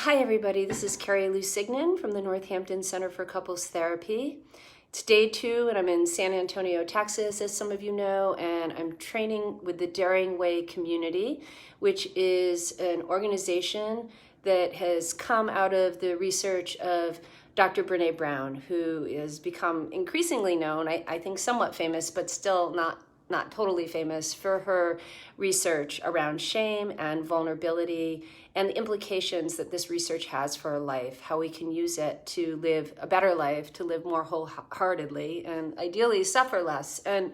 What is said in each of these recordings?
Hi everybody, this is Carrie Lusignan from the Northampton Center for Couples Therapy. It's day 2 and I'm in San Antonio, Texas, as some of you know, and I'm training with the Daring Way community, which is an organization that has come out of the research of Dr. Brene Brown, who has become increasingly known, I think somewhat famous, but still not totally famous for her research around shame and vulnerability and the implications that this research has for our life, how we can use it to live a better life, to live more wholeheartedly, and ideally suffer less. And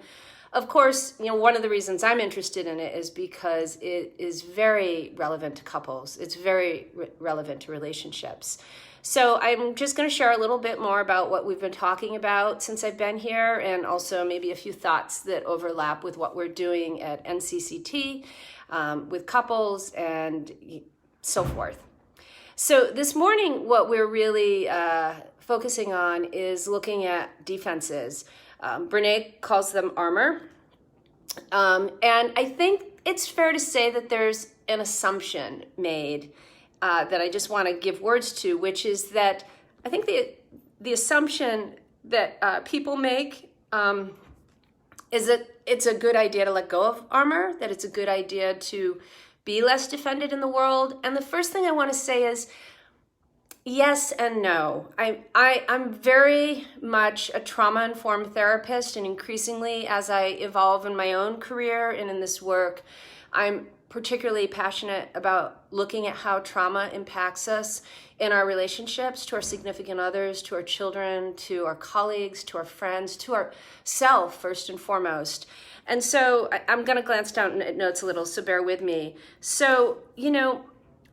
of course, one of the reasons I'm interested in it is because it is very relevant to couples. It's very relevant to relationships. So I'm just going to share a little bit more about what we've been talking about since I've been here, and also maybe a few thoughts that overlap with what we're doing at NCCT with couples and so forth. So this morning, what we're really focusing on is looking at defenses. Brene calls them armor. And I think it's fair to say that there's an assumption made that I just want to give words to, which is that I think the assumption that people make is that it's a good idea to let go of armor, that it's a good idea to be less defended in the world. And the first thing I want to say is yes and no. I'm very much a trauma-informed therapist, and increasingly as I evolve in my own career and in this work, I'm particularly passionate about looking at how trauma impacts us in our relationships, to our significant others, to our children, to our colleagues, to our friends, to ourself first and foremost. And so I'm going to glance down at notes a little, so bear with me. So,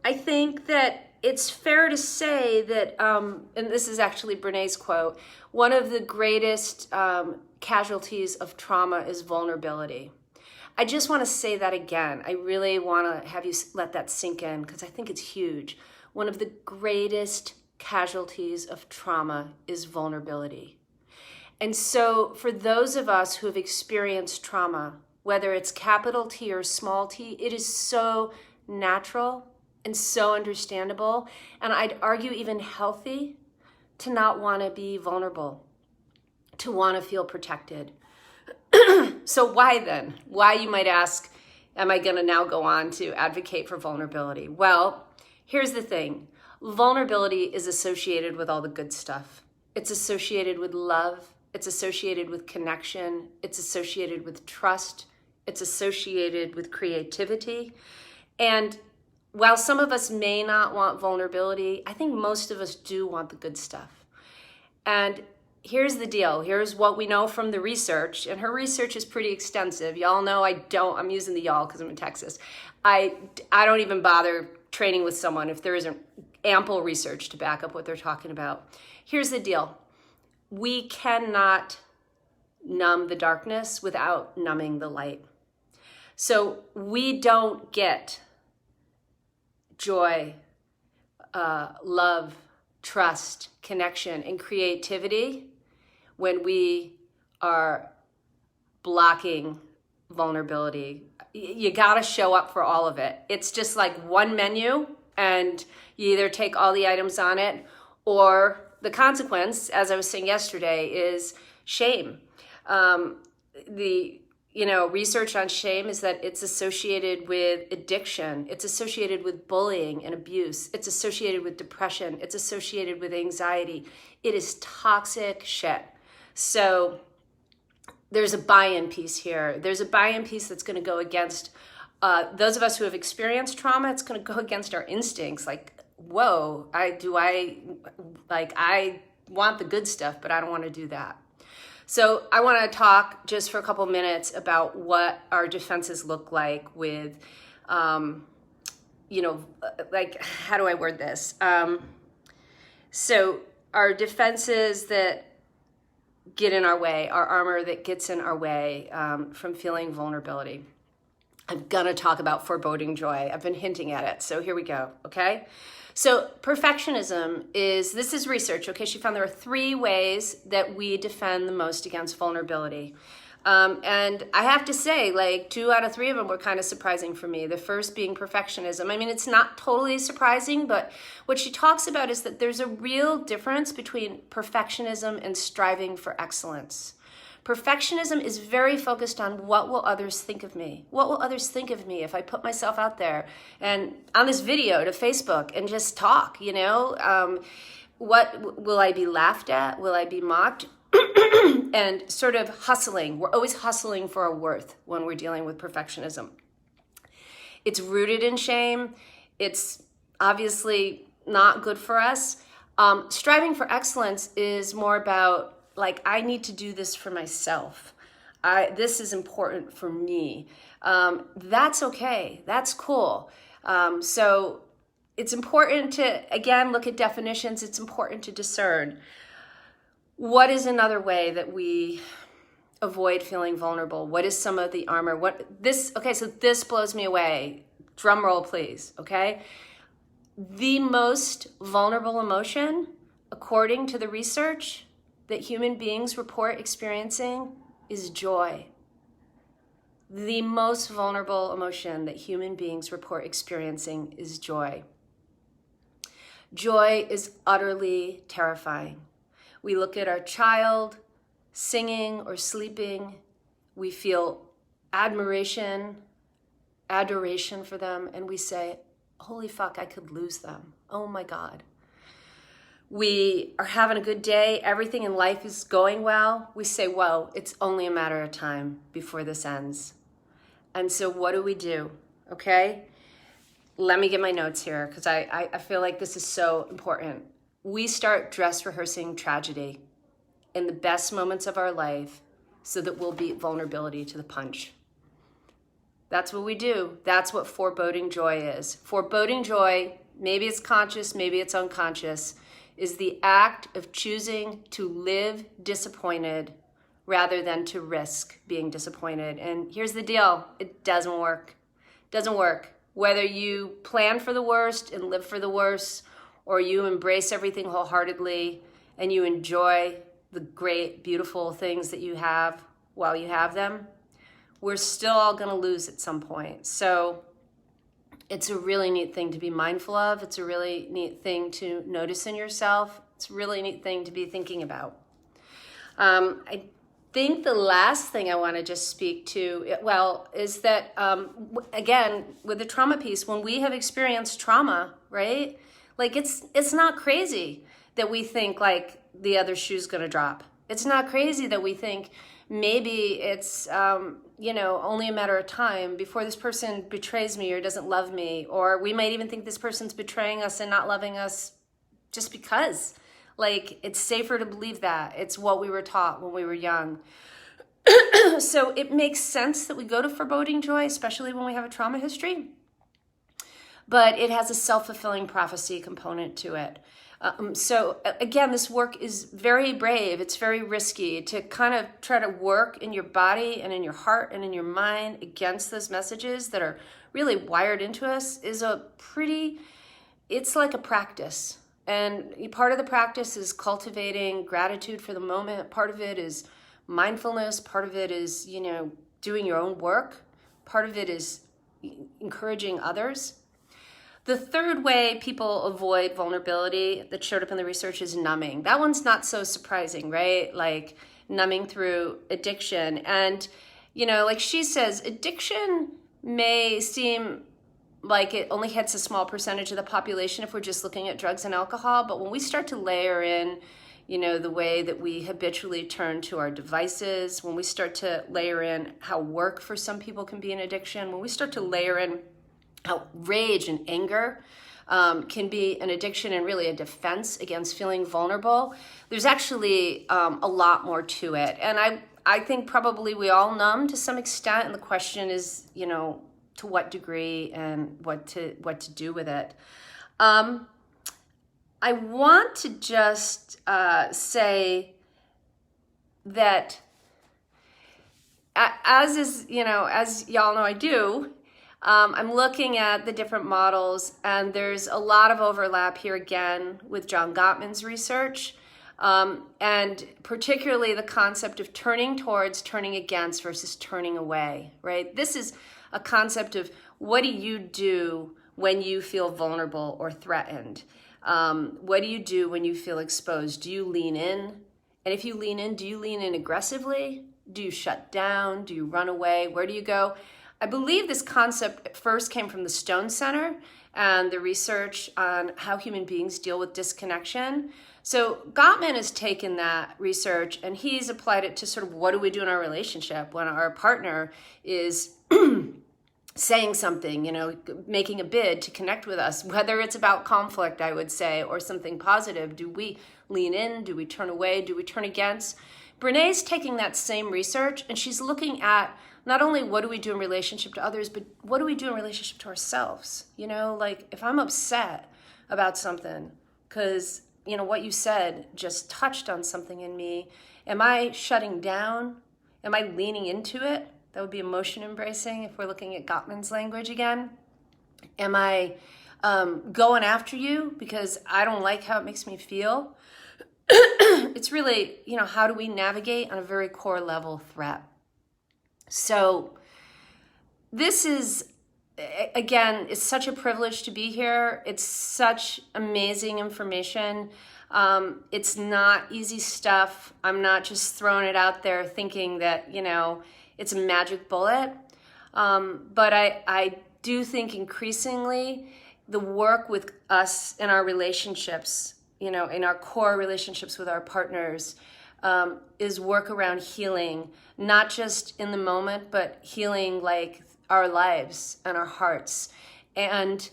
I think that it's fair to say that, and this is actually Brene's quote, one of the greatest casualties of trauma is vulnerability. I just want to say that again. I really want to have you let that sink in because I think it's huge. One of the greatest casualties of trauma is vulnerability. And so for those of us who have experienced trauma, whether it's capital T or small t, it is so natural and so understandable, and I'd argue even healthy, to not want to be vulnerable, to want to feel protected. So why then? Why, you might ask, am I going to now go on to advocate for vulnerability? Well, here's the thing. Vulnerability is associated with all the good stuff. It's associated with love. It's associated with connection. It's associated with trust. It's associated with creativity. And while some of us may not want vulnerability, I think most of us do want the good stuff. And here's the deal. Here's what we know from the research, and her research is pretty extensive. Y'all know I'm using the y'all because I'm in Texas. I don't even bother training with someone if there isn't ample research to back up what they're talking about. Here's the deal. We cannot numb the darkness without numbing the light. So we don't get joy, love, trust, connection, and creativity when we are blocking vulnerability. You got to show up for all of it. It's just like one menu, and you either take all the items on it, or the consequence, as I was saying yesterday, is shame. Research on shame is that it's associated with addiction. It's associated with bullying and abuse. It's associated with depression. It's associated with anxiety. It is toxic shit. So there's a buy-in piece here. There's a buy-in piece that's going to go against those of us who have experienced trauma. It's going to go against our instincts. Like, whoa, I want the good stuff, but I don't want to do that. So I want to talk just for a couple minutes about what our defenses look like with, how do I word this? So our defenses that get in our way, our armor that gets in our way from feeling vulnerability. I'm going to talk about foreboding joy. I've been hinting at it. So here we go. Okay. So perfectionism this is research. Okay. She found there are 3 ways that we defend the most against vulnerability. And I have to say, like 2 out of 3 of them were kind of surprising for me. The first being perfectionism. I mean, it's not totally surprising, but what she talks about is that there's a real difference between perfectionism and striving for excellence. Perfectionism is very focused on what will others think of me? What will others think of me if I put myself out there and on this video to Facebook and just talk, you know? What will I be laughed at? Will I be mocked? And sort of hustling. We're always hustling for our worth when we're dealing with perfectionism. It's rooted in shame. It's obviously not good for us. Striving for excellence is more about, like, I need to do this for myself. This is important for me. That's okay. That's cool. So it's important to, again, look at definitions. It's important to discern. What is another way that we avoid feeling vulnerable? What is some of the armor? So this blows me away. Drum roll, please, okay? The most vulnerable emotion, according to the research that human beings report experiencing, is joy. The most vulnerable emotion that human beings report experiencing is joy. Joy is utterly terrifying. We look at our child singing or sleeping. We feel adoration for them, and we say, holy fuck, I could lose them. Oh my God. We are having a good day. Everything in life is going well. We say, whoa, it's only a matter of time before this ends. And so what do? Okay? Let me get my notes here because I feel like this is so important. We start dress rehearsing tragedy in the best moments of our life so that we'll beat vulnerability to the punch. That's what we do. That's what foreboding joy is. Foreboding joy, maybe it's conscious, maybe it's unconscious, is the act of choosing to live disappointed rather than to risk being disappointed. And here's the deal. It doesn't work. It doesn't work. Whether you plan for the worst and live for the worst, or you embrace everything wholeheartedly and you enjoy the great, beautiful things that you have while you have them, we're still all going to lose at some point. So it's a really neat thing to be mindful of. It's a really neat thing to notice in yourself. It's a really neat thing to be thinking about. I think the last thing I want to just speak to, is that, again, with the trauma piece, when we have experienced trauma, right? Like it's not crazy that we think like the other shoe's going to drop. It's not crazy that we think maybe it's, only a matter of time before this person betrays me or doesn't love me. Or we might even think this person's betraying us and not loving us just because. Like, it's safer to believe that. It's what we were taught when we were young. So it makes sense that we go to foreboding joy, especially when we have a trauma history. But it has a self-fulfilling prophecy component to it. So again, this work is very brave. It's very risky to kind of try to work in your body and in your heart and in your mind against those messages that are really wired into us it's like a practice. And part of the practice is cultivating gratitude for the moment. Part of it is mindfulness. Part of it is, doing your own work. Part of it is encouraging others. The third way people avoid vulnerability that showed up in the research is numbing. That one's not so surprising, right? Like numbing through addiction. And, like she says, addiction may seem like it only hits a small percentage of the population if we're just looking at drugs and alcohol. But when we start to layer in, the way that we habitually turn to our devices, when we start to layer in how work for some people can be an addiction, when we start to layer in how rage and anger can be an addiction and really a defense against feeling vulnerable, there's actually a lot more to it. And I think probably we all numb to some extent, and the question is, to what degree and what to do with it. I want to just say that as y'all know I do, I'm looking at the different models, and there's a lot of overlap here again with John Gottman's research. And particularly the concept of turning towards, turning against versus turning away, right? This is a concept of what do you do when you feel vulnerable or threatened? What do you do when you feel exposed? Do you lean in? And if you lean in, do you lean in aggressively? Do you shut down? Do you run away? Where do you go? I believe this concept first came from the Stone Center and the research on how human beings deal with disconnection. So Gottman has taken that research and he's applied it to sort of what do we do in our relationship when our partner is saying something, making a bid to connect with us, whether it's about conflict, I would say, or something positive. Do we lean in? Do we turn away? Do we turn against? Brene's taking that same research and she's looking at not only what do we do in relationship to others, but what do we do in relationship to ourselves? Like if I'm upset about something because, what you said just touched on something in me, am I shutting down? Am I leaning into it? That would be emotion embracing if we're looking at Gottman's language again. Am I going after you because I don't like how it makes me feel? It's really, how do we navigate on a very core level threat? So this is, again, it's such a privilege to be here. It's such amazing information. It's not easy stuff. I'm not just throwing it out there thinking that, it's a magic bullet. But I do think increasingly the work with us in our relationships, in our core relationships with our partners, is work around healing, not just in the moment, but healing like our lives and our hearts. And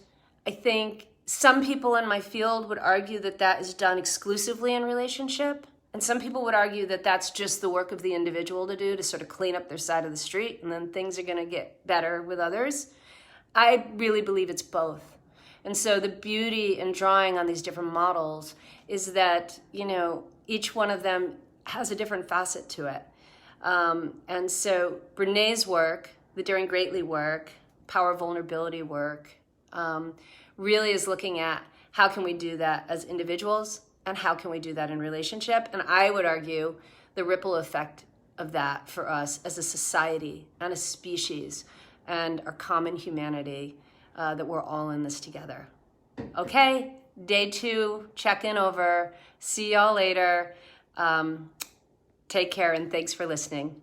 I think some people in my field would argue that that is done exclusively in relationship. And some people would argue that that's just the work of the individual to do, to sort of clean up their side of the street, and then things are going to get better with others. I really believe it's both. And so the beauty in drawing on these different models is that, each one of them has a different facet to it. And so Brene's work, the Daring Greatly work, power vulnerability work, really is looking at how can we do that as individuals and how can we do that in relationship. And I would argue the ripple effect of that for us as a society and a species and our common humanity, that we're all in this together. Okay, day 2, check in over. See y'all later. Take care and thanks for listening.